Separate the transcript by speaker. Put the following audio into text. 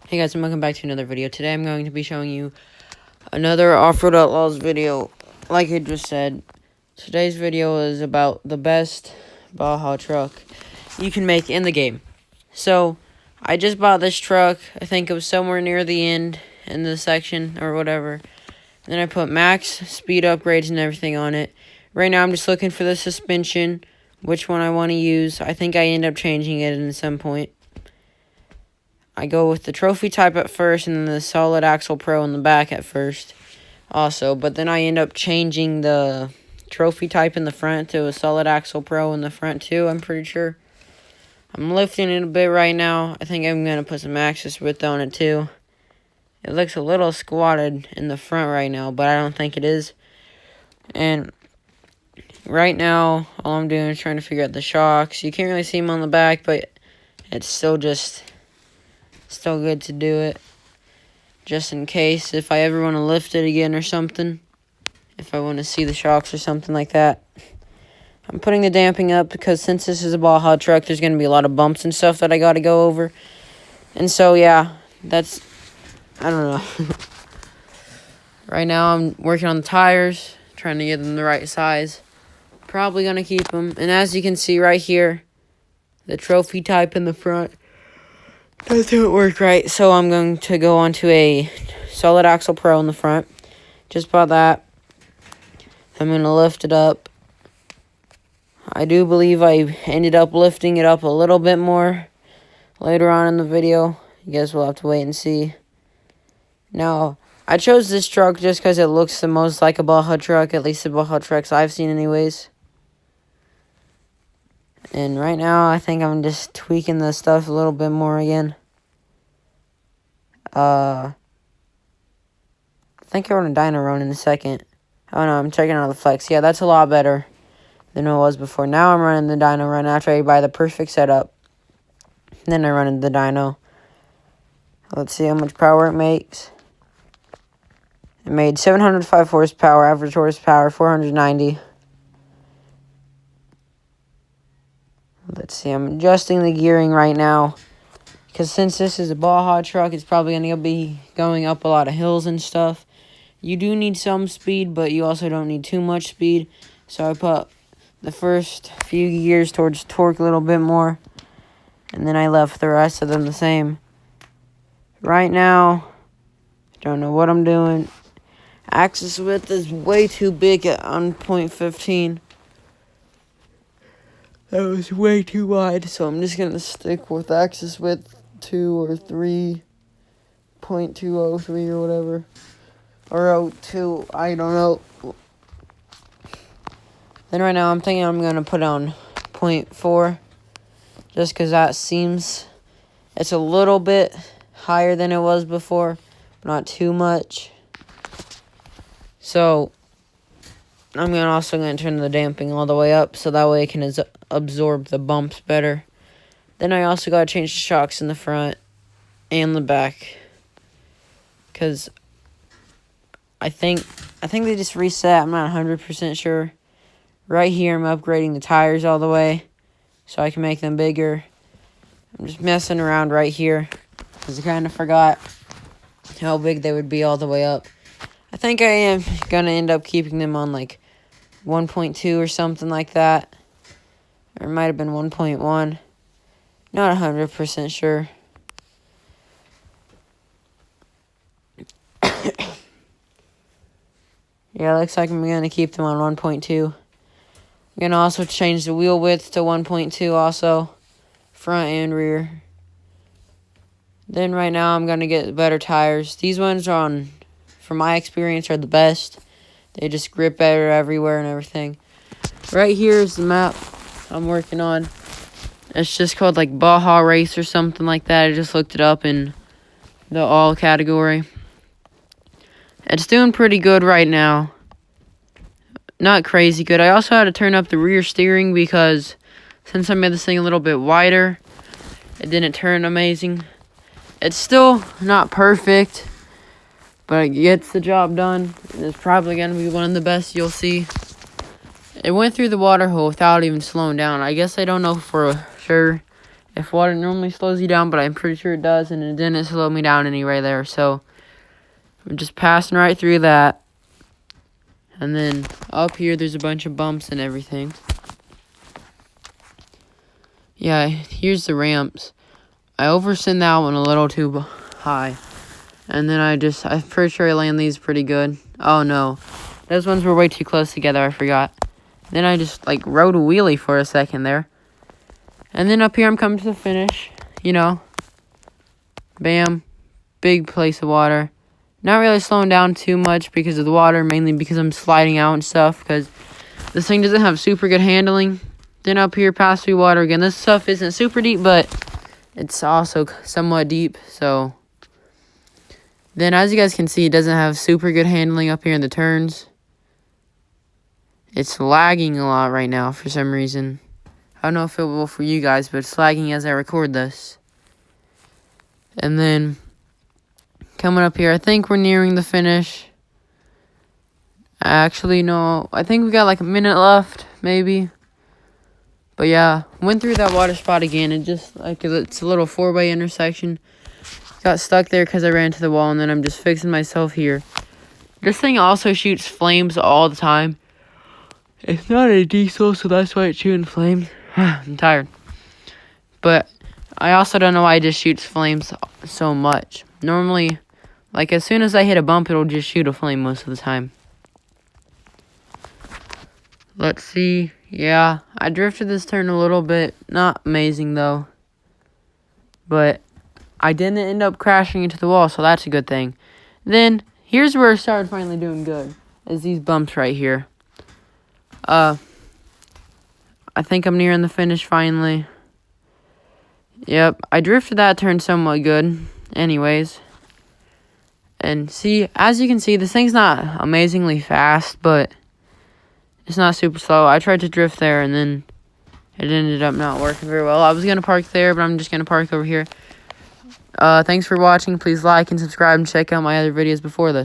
Speaker 1: Hey guys, and welcome back to another video. Today I'm going to be showing you another Off-Road Outlaws video. Like I just said, today's video is about the best Baja truck you can make in the game. So, I just bought this truck. I think it was somewhere near the end in the section or whatever. Then I put max speed upgrades and everything on it. Right now I'm just looking for the suspension, which one I want to use. I think I end up changing it at some point. I go with the trophy type at first and then the solid axle pro in the back at first also. But then I end up changing the trophy type in the front to a solid axle pro in the front too, I'm pretty sure. I'm lifting it a bit right now. I think I'm going to put some axis width on it too. It looks a little squatted in the front right now, but I don't think it is. And right now, all I'm doing is trying to figure out the shocks. You can't really see them on the back, but it's still good to do it, just in case if I ever want to lift it again or something, if I want to see the shocks or something like that. I'm putting the damping up because since this is a Baja truck, there's going to be a lot of bumps and stuff that I got to go over. And so, yeah, I don't know. Right now, I'm working on the tires, trying to get them the right size. Probably going to keep them. And as you can see right here, the trophy type in the front doesn't work right, so I'm going to go on to a solid axle pro in the front. Just bought that. I'm going to lift it up. I do believe I ended up lifting it up a little bit more later on in the video. You guys will have to wait and see. Now, I chose this truck just because it looks the most like a Baja truck, at least the Baja trucks I've seen anyways. And right now, I think I'm just tweaking the stuff a little bit more again. I think I run a dyno run in a second. Oh no, I'm checking out the flex. Yeah, that's a lot better than it was before. Now I'm running the dyno run after I buy the perfect setup. Then I run the dyno. Let's see how much power it makes. It made 705 horsepower, average horsepower 490. Let's see, I'm adjusting the gearing right now. Because since this is a Baja truck, it's probably going to be going up a lot of hills and stuff. You do need some speed, but you also don't need too much speed. So I put the first few gears towards torque a little bit more. And then I left the rest of them the same. Right now, don't know what I'm doing. Axis width is way too big on 0.15. That was way too wide, so I'm just going to stick with axis width 2 or 3.203 or whatever. Or 02, I don't know. Then right now I'm thinking I'm going to put on 0.4. Just because that seems, it's a little bit higher than it was before. But not too much. So, I'm also going to turn the damping all the way up so that way it can absorb the bumps better. Then I also got to change the shocks in the front and the back. Because I think they just reset. I'm not 100% sure. Right here I'm upgrading the tires all the way so I can make them bigger. I'm just messing around right here because I kind of forgot how big they would be all the way up. I think I am going to end up keeping them on like 1.2 or something like that. Or it might have been 1.1. Not 100% sure. Yeah, looks like I'm going to keep them on 1.2. I'm going to also change the wheel width to 1.2 also. Front and rear. Then right now I'm going to get better tires. These ones are from my experience, are the best. They just grip better everywhere and everything. Right here is the map I'm working on. It's just called like Baja Race or something like that. I just looked it up in the all category. It's doing pretty good right now. Not crazy good. I also had to turn up the rear steering because since I made this thing a little bit wider, it didn't turn amazing. It's still not perfect, but it gets the job done. It's probably going to be one of the best you'll see. It went through the water hole without even slowing down. I guess I don't know for sure if water normally slows you down, but I'm pretty sure it does, and it didn't slow me down any right there. So I'm just passing right through that. And then up here, there's a bunch of bumps and everything. Yeah, here's the ramps. I oversend that one a little too high. And then I'm pretty sure I land these pretty good. Oh no, those ones were way too close together, I forgot. Then I just like rode a wheelie for a second there. And then up here I'm coming to the finish, you know. Bam, big place of water. Not really slowing down too much because of the water, mainly because I'm sliding out and stuff, because this thing doesn't have super good handling. Then up here, pass through water again. This stuff isn't super deep, but it's also somewhat deep, so. Then, as you guys can see, it doesn't have super good handling up here in the turns. It's lagging a lot right now for some reason. I don't know if it will for you guys, but it's lagging as I record this. And then, coming up here, I think we're nearing the finish. Actually, no, I think we got like a minute left, maybe. But yeah, went through that water spot again, and just like it's a little 4-way intersection. Got stuck there because I ran into the wall, and then I'm just fixing myself here. This thing also shoots flames all the time. It's not a diesel, so that's why it's shooting flames. I'm tired. But I also don't know why it just shoots flames so much. Normally, like as soon as I hit a bump, it'll just shoot a flame most of the time. Let's see. Yeah, I drifted this turn a little bit. Not amazing, though. But I didn't end up crashing into the wall, so that's a good thing. Then, here's where I started finally doing good. Is these bumps right here. I think I'm nearing the finish finally. Yep, I drifted that turn somewhat good. Anyways. And see, as you can see, this thing's not amazingly fast, but it's not super slow. I tried to drift there, and then it ended up not working very well. I was going to park there, but I'm just going to park over here. Thanks for watching. Please like and subscribe and check out my other videos before this.